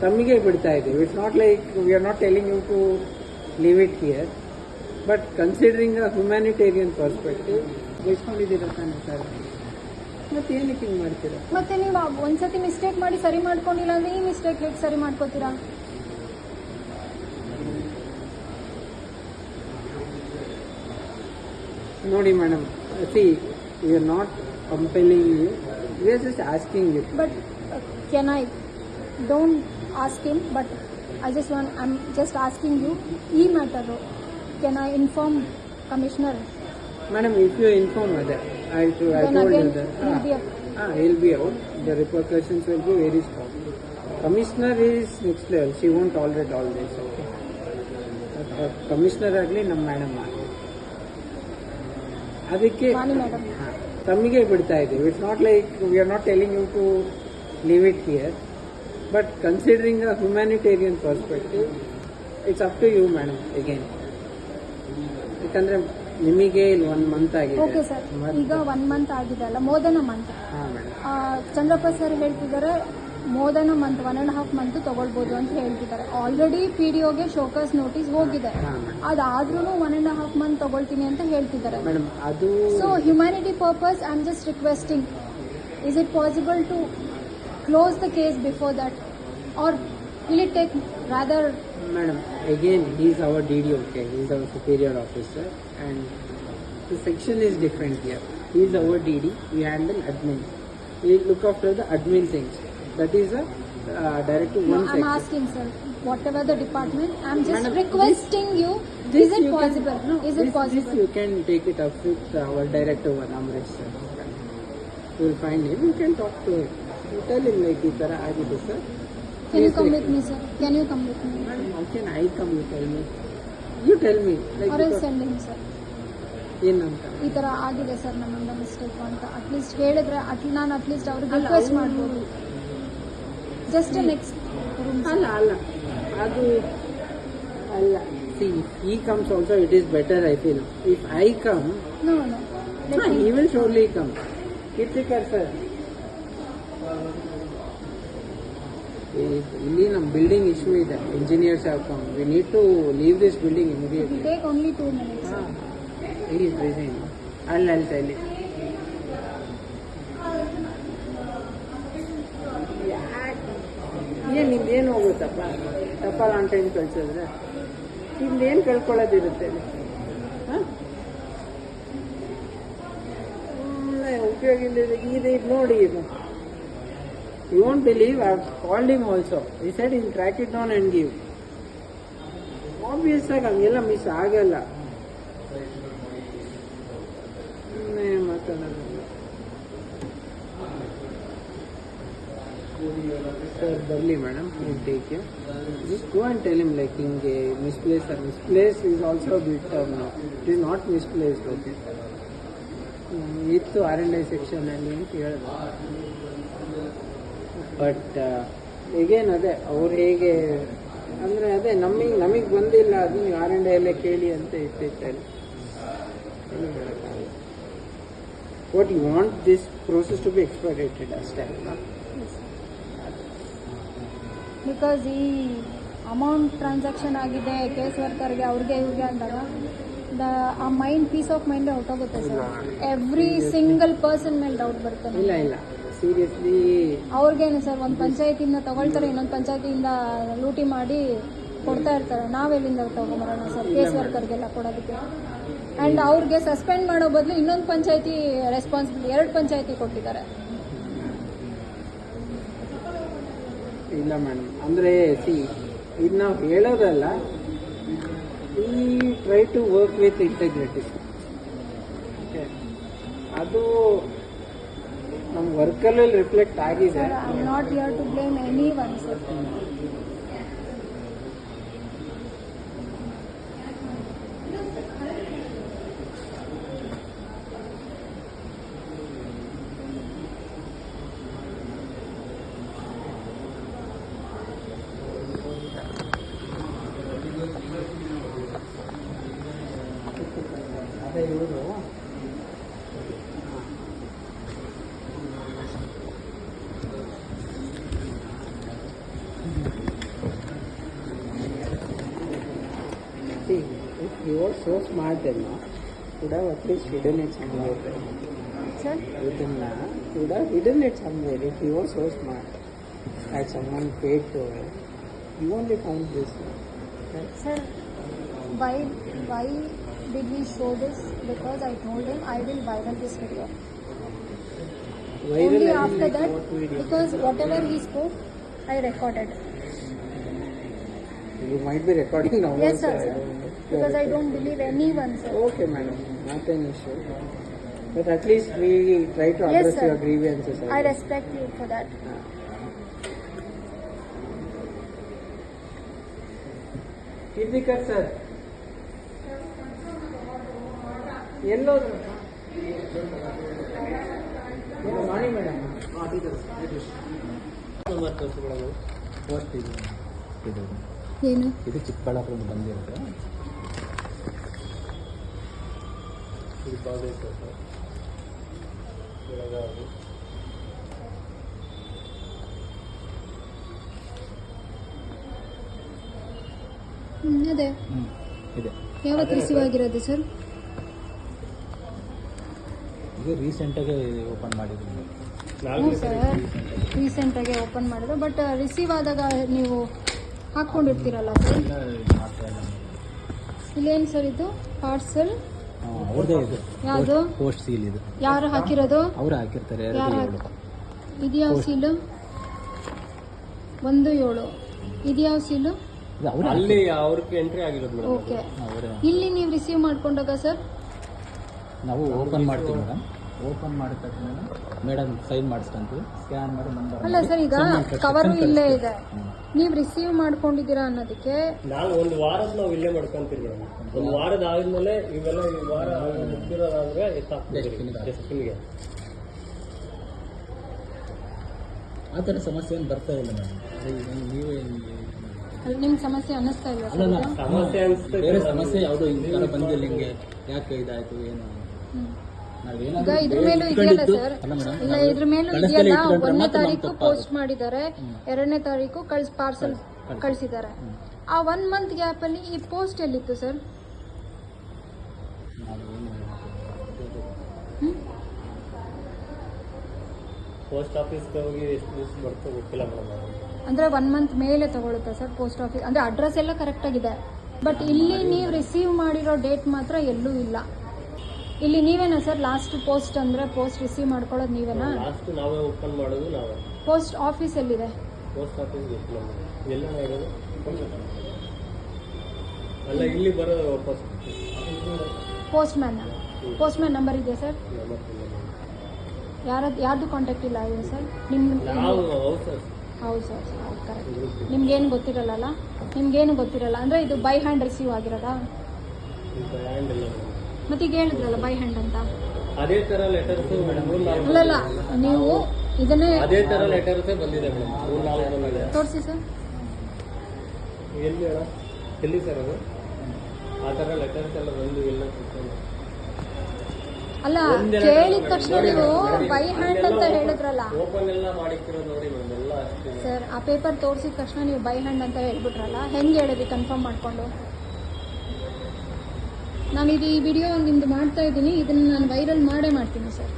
ತಮ್ಮಿಗೆ ಬಿಡ್ತಾ ಇದ್ದೀವಿ. It's not like we are not telling you to leave it here, but considering a humanitarian perspective ಬಯಸ್ಕೊಂಡಿದ್ದೀರ ತಾನೆ sir, ಮತ್ತೆ ಏನಕ್ಕೆ ಹಿಂಗೆ ಮಾಡ್ತೀರಾ? ಮತ್ತೆ ನೀವು ಒಂದ್ಸತಿ ಮಿಸ್ಟೇಕ್ ಮಾಡಿ ಸರಿ ಮಾಡ್ಕೊಂಡಿಲ್ಲ ಅಂದ್ರೆ ಈ ಮಿಸ್ಟೇಕ್ ಹೇಗೆ ಸರಿ ಮಾಡ್ಕೋತೀರಾ? ನೋಡಿ madam, see we are not compelling you, we are just asking you. But can I don't ask him, but I am just asking you ಈ matter can I inform commissioner? Madam, if you inform her that, I told you that. He'll be out. The repercussions will be very strong. Commissioner is next level. She won't tolerate all this. Okay. Commissioner agli ನಮ್ಮ madam ಅದಕ್ಕೆ ತಮ್ಮಿಗೆ ಬಿಡ್ತಾ ಇದ್ದೀವಿ. It's not like we are not telling you to leave it here, but considering a humanitarian perspective it's up to you madam again. ಯಾಕಂದ್ರೆ ನಿಮಗೆ ಇಲ್ಲಿ 1 month ಆಗಿದೆ. Okay sir, ಈಗ 1 ಮಂತ್ ಆಗಿದೆ ಅಲ್ಲ, more than a month. Chandrappa sir ಹೇಳ್ತಿದ್ದಾರೆ more than a month, 1.5 month ತಗೊಳ್ಬೋದು ಅಂತ ಹೇಳ್ತಿದ್ದಾರೆ. ಆಲ್ರೆಡಿ PDOಗೆ ಶೋಕಾಸ್ ನೋಟಿಸ್ ಹೋಗಿದೆ, ಅದಾದ್ರೂ 1.5 ಮಂತ್ ತಗೊಳ್ತೀನಿ ಅಂತ ಹೇಳ್ತಿದ್ದಾರೆ. So humanity purpose I am just requesting, is it possible to close the case before that, or will it take rather? Madam, again he is our DD, okay, he is our superior officer and the section is different here. He is our DD, we handle admin, we look after the admin things. That is a directive one section. I'm asking sir, whatever the department, I'm just Madam, requesting you, is it possible? Is it possible? This you can take it up with our director Amresh sir. You will find him, you can talk to him, you tell him like this tara agide sir. Can you come with me, sir? Can you come with me? How can I come? You tell me. You tell me. Like or else send him, sir. ಏನಂತ ಈ ತರ ಆಗಿದೆ sir ನಮ್ಮಿಂದ mistake ಅಂತ at least ಹೇಳಿದ್ರೆ ನಾನು at least ಅವ್ರಿಗೆ request ಮಾಡ್ಬೋದು. ಜಸ್ಟ್ ನೆಕ್ಸ್ಟ್ ಅಲ್ಲ ಅದು ಅಲ್ಲ. See, if he comes also, it is better, I feel. If I come, no, he will surely come. Kirtikar sir, ಇಲ್ಲಿ ನಮ್ಮ ಬಿಲ್ಡಿಂಗ್ ಇಶ್ಯೂ ಇದೆ, engineers have come, we need to leave this building immediately. Take only 2 minutes. He is resign. I'll tell you. ನಿಮ್ದೇನು ಹೋಗುತ್ತಪ್ಪ ತಪ್ಪಲ್ಲ on time ಕಳ್ಸಿದ್ರೆ ನಿಮ್ದೇನು ಕಳ್ಕೊಳ್ಳೋದಿರುತ್ತೆ ಹಾಂ, ಉಪಯೋಗ ಇಲ್ಲದೆ ಇದು ನೋಡಿ. ಇದು you won't believe, I've called him also. He said he'll track it down and give. Obvious ಆಗಿ ಹಂಗೆಲ್ಲ ಮಿಸ್ ಆಗಲ್ಲ. ಸರ್ ಬರಲಿ ಮೇಡಮ್, ನೀವು take care. Just go and tell him like ಹಿಂಗೆ ಮಿಸ್ಪ್ಲೇಸ್ ಈಸ್ ಆಲ್ಸೋ ಬಿಟ್ ನಾವು, it is not misplaced. Okay, ಇತ್ತು R&I ಸೆಕ್ಷನಲ್ಲಿ ಅಂತ ಹೇಳಿದ್ರು. ಬಟ್ ಈಗೇನು ಅದೇ ಅವ್ರು ಹೇಗೆ ಅಂದರೆ ಅದೇ ನಮಗೆ ಬಂದಿಲ್ಲ, ಅದು ನೀವು R&I ಅಲ್ಲೇ ಕೇಳಿ ಅಂತ ಇಟ್ಟಿರ್ತಾರೆ. What you want this process to be expected ಅಷ್ಟೇ ಅಲ್ಲ. ಬಿಕಾಸ್ ಈ ಅಮೌಂಟ್ ಟ್ರಾನ್ಸಾಕ್ಷನ್ ಆಗಿದೆ ಕೇಸ್ ವರ್ಕರ್ಗೆ ಅವ್ರಿಗೆ ಇವ್ರಿಗೆ ಅಂದಾಗ ಆ ಮೈಂಡ್ ಪೀಸ್ ಆಫ್ ಮೈಂಡ್ ಹೊರಟೋಗುತ್ತೆ ಸರ್. ಎವ್ರಿ ಸಿಂಗಲ್ ಪರ್ಸನ್ ಮೇಲೆ ಡೌಟ್ ಬರುತ್ತೆ. ಇಲ್ಲ ಸೀರಿಯಸ್ಲಿ ಅವ್ರಿಗೇನು ಸರ್, ಒಂದು ಪಂಚಾಯತಿಯಿಂದ ತಗೊಳ್ತಾರೆ, ಇನ್ನೊಂದು ಪಂಚಾಯತಿಯಿಂದ ಲೂಟಿ ಮಾಡಿ ಕೊಡ್ತಾ ಇರ್ತಾರೆ. ನಾವೆಲ್ಲಿಂದ ತಗೊಂಬರೋಣ ಸರ್ ಕೇಸ್ ವರ್ಕರ್ಗೆಲ್ಲ ಕೊಡೋದಕ್ಕೆ? ಆ್ಯಂಡ್ ಅವ್ರಿಗೆ ಸಸ್ಪೆಂಡ್ ಮಾಡೋ ಬದಲು ಇನ್ನೊಂದು ಪಂಚಾಯತಿ ರೆಸ್ಪಾನ್ಸಿಬಿಲಿಟಿ, 2 ಪಂಚಾಯತಿ ಕೊಟ್ಟಿದ್ದಾರೆ. ಇಲ್ಲ ಮೇಡಮ್, ಅಂದರೆ ಇದು ನಾವು ಹೇಳೋದಲ್ಲ, ಈ try to work with integrity. Okay, ಅದು ನಮ್ಮ ವರ್ಕಲ್ಲಿ ರಿಫ್ಲೆಕ್ಟ್ ಆಗಿದೆ. I am not here to blame anyone sir. ಅದೇ ಇವರು he was so smart enough, could have at least hidden it somewhere. Sir Could have hidden it somewhere if he was so smart. Had someone paid to it. You only found this. Right? Sir why did he show this? Because I told him I will viral this video. Viral Only as in after like that, what video? because whatever he spoke, I recorded. You might be recording now. Yes, also, sir. I don't know. Because I don't believe anyone, sir. Okay, madam. Not an issue. But at least we try to Yes, address sir. your grievances. I respect you for that. Kirtikar sir. Yellow. Morning, madam. Post ಇದು ಏನು ಇದು ಚಿಕ್ಕಬಳ್ಳಾಪುರದಿಂದ ಬಂದಿರುತ್ತೆ. ಇದು Bagalkot sir, Belagavi. ಅದೇ ಇದೆ. ಯಾವತ್ತು receive ಆಗಿರೋದು sir? ಇದು ರೀಸೆಂಟಾಗಿ ಓಪನ್ ಮಾಡಿದ್ದೀನಿ. ಹ್ಞೂ ಸರ್, ರೀಸೆಂಟಾಗಿ ಓಪನ್ ಮಾಡಿದ್ರು. ಬಟ್ ರಿಸೀವ್ ಆದಾಗ ನೀವು ಹಾಕ್ಕೊಂಡಿರ್ತೀರಲ್ಲ ಸರ್. ಮಾಡ್ತಾ ಇಲ್ಲ. ಇಲ್ಲೇನು ಸರ್ ಇದು ಪಾರ್ಸಲ್? ಅವ್ರದ್ದೇ ಇದು. ಯಾವುದು? ಪೋಸ್ಟ್ ಸೀಲ್ ಇದು. ಯಾರು ಹಾಕಿರೋದು? ಅವ್ರು ಹಾಕಿರ್ತಾರೆ. ಯಾರು 2-7 ಇದು ಯಾವ ಸೀಲು? 1-7. ಇದು ಯಾವ ಸೀಲು? ಇದು ಅವ್ರು ಅಲ್ಲಿ ಅವ್ರಿಗೆ ಎಂಟ್ರಿ ಆಗಿರೋದು ಓಕೆ. ಅವರೇ. ಇಲ್ಲಿ ನೀವು ರಿಸೀವ್ ಮಾಡ್ಕೊಂಡಾಗ ಸರ್ ನಾವು ಓಪನ್ ಮಾಡ್ತೀವಿ ಮೇಡಮ್. ಓಪನ್ ಮಾಡಿದ ತಕ್ಷಣ ಮೇಡಮ್ ಸೈನ್ ಮಾಡಿಸ್ಕೊಂತೀವಿ, ಸ್ಕ್ಯಾನ್ ಮಾಡಿ ನಂಬರ್. ಅಲ್ಲ ಸರ್, ಈಗ ಕವರು ಇಲ್ಲೇ ಇದೆ, ನೀವು ರಿಸೀವ್ ಮಾಡ್ಕೊಂಡಿದ್ದೀರಾ ಅನ್ನೋದಕ್ಕೆ ನಾವು ಒಂದು ವಾರದ ನಾವು ಇಲ್ಲೇ ಮಾಡ್ಕೊಂತೀವಿ ಮೇಡಮ್. ಒಂದು ವಾರದ ಆದ್ಮೇಲೆ ಇವೆಲ್ಲ ಈ ವಾರ ಮುಗ್ದಿರೋದಾದ್ರೆ ಡಸ್ಟ್ಬಿನ್ಗೆ. ಆ ಥರ ಸಮಸ್ಯೆ ಏನು ಬರ್ತಾ ಇಲ್ಲ ಮೇಡಮ್. ನೀವೇ ನಿಮ್ಗೆ ಸಮಸ್ಯೆ ಅನ್ನಿಸ್ತಾ ಇಲ್ಲ ಅಲ್ಲ, ಸರ್? ಸಮಸ್ಯೆ ಅನ್ಸುತ್ತೆ. ಬೇರೆ ಸಮಸ್ಯೆ ಯಾವುದೋ ಈ ಥರ ಬಂದಿಲ್ಲ, ಹಿಂಗೆ ಯಾಕೆ ಇದಾಯ್ತು ಏನು ಈಗ ಇದ್ರ ಮೇಲೂ ಇದೆಯಲ್ಲ ಸರ್? ಇಲ್ಲ, ಇದ್ರ ಮೇಲೂ ಇದೆಯಲ್ಲ. 1ನೇ ತಾರೀಕು ಪೋಸ್ಟ್ ಮಾಡಿದ್ದಾರೆ, 2ನೇ ತಾರೀಕು ಪಾರ್ಸಲ್ ಕಳಿಸಿದ್ದಾರೆ. ಆ 1 ಮಂತ್ ಗ್ಯಾಪ್ ಅಲ್ಲಿ ಈ ಪೋಸ್ಟ್ ಎಲ್ಲಿತ್ತು ಸರ್? ಪೋಸ್ಟ್ ಆಫೀಸ್ಗೆ ಹೋಗಿ ಎಷ್ಟು ದಿವಸ ಬರ್ತೋ ಗೊತ್ತಿಲ್ಲ ಮೇಡಮ್. ಅಂದ್ರೆ 1 ಮಂತ್ ಮೇಲೆ ತಗೊಳುತ್ತಾ ಸರ್ ಪೋಸ್ಟ್ ಆಫೀಸ್? ಅಂದ್ರೆ ಅಡ್ರೆಸ್ ಎಲ್ಲ ಕರೆಕ್ಟ್ ಆಗಿದೆ, ಬಟ್ ಇಲ್ಲಿ ನೀವು ರಿಸೀವ್ ಮಾಡಿರೋ ಡೇಟ್ ಮಾತ್ರ ಎಲ್ಲೂ ಇಲ್ಲ. ಇಲ್ಲಿ ನೀವೇನಾ ಸರ್ ಲಾಸ್ಟ್ ಪೋಸ್ಟ್? ಅಂದ್ರೆ ಪೋಸ್ಟ್ ರಿಸೀವ್ ಮಾಡ್ಕೊಳ್ಳೋದು ನೀವೇನಾ? ಲಾಸ್ಟ್ ನಾವೇ ಓಪನ್ ಮಾಡೋದು ನಾವೇ. ಪೋಸ್ಟ್ ಆಫೀಸ್ ಎಲ್ಲಿದೆ? ಪೋಸ್ಟ್ ಆಫೀಸ್ ಗೊತ್ತಿಲ್ಲ ಮೇಡಮ್. ಎಲ್ಲ ಇರೋದು ಅಲ್ಲ, ಇಲ್ಲಿ ಬರೋದು ವಾಪಸ್ ಪೋಸ್ಟ್ ಮ್ಯಾನ್ ನಂಬರ್ ಇದೆಯಾ ಸರ್? ಯಾರ್ದು ಕಾಂಟ್ಯಾಕ್ಟ್ ಇಲ್ಲ ಇದೆ ಸರ್? ನಾವು ಹೌದು ಸರ್. ಹೌದು ಸರ್, ಹೌದು ಕರೆಕ್ಟ್. ನಿಮ್ಗೇನು ಗೊತ್ತಿರಲ್ಲ? ನಿಮ್ಗೇನು ಗೊತ್ತಿರಲ್ಲ ಅಂದ್ರೆ ಇದು ಬೈ ಹ್ಯಾಂಡ್ ರಿಸೀವ್ ಆಗಿರೋದಾ? ಹ್ಯಾಂಡ್ ಇಲ್ಲ ಮೇಡಮ್. ಮತ್ತೆ ಈಗ ಹೇಳಿದ್ರಲ್ಲ ಬೈ ಹ್ಯಾಂಡ್ ಅಂತ. ಅದೇ ತರ ಲೆಟರ್ಸ್ ಅಲ್ಲಲ್ಲ, ನೀವು ಇದನ್ನೇ ಅದೇ ತರ ಲೆಟರ್ಸೇ ಬಂದಿದೆ ಮೇಡಮ್. 3-4 ಬಂದಿದೆ. ತೋರಿಸಿ ಸರ್. ಎಲ್ಲಿ ಹೇಳ ಎಲ್ಲಿ ಸರ್ ಅದು? ಆ ಥರ ಲೆಟರ್ಸ್ ಎಲ್ಲ ಬಂದು ಎಲ್ಲ ಅಲ್ಲ, ಕೇಳಿದ ತಕ್ಷಣ ನೀವು ಬೈ ಹ್ಯಾಂಡ್ ಅಂತ ಹೇಳಿದ್ರಲ್ಲ ಓಪನ್ ಎಲ್ಲ ಮಾಡಿಕ್ಕಿರೋದು ನೋಡಿ ಮೇಡಮ್. ಎಲ್ಲ ಅಷ್ಟೇ ಸರ್. ಆ ಪೇಪರ್ ತೋರಿಸಿದ ತಕ್ಷಣ ನೀವು ಬೈ ಹ್ಯಾಂಡ್ ಅಂತ ಹೇಳ್ಬಿಟ್ರಲ್ಲ, ಹೆಂಗೆ ಹೇಳಿದ್ರಿ ಕನ್ಫರ್ಮ್ ಮಾಡ್ಕೊಂಡು? ನಾನು ಈ ವಿಡಿಯೋ ನಿಮ್ದು ಮಾಡ್ತಾ ಇದ್ದೀನಿ, ಇದನ್ನು ನಾನು ವೈರಲ್ ಮಾಡೇ ಮಾಡ್ತೀನಿ ಸರ್.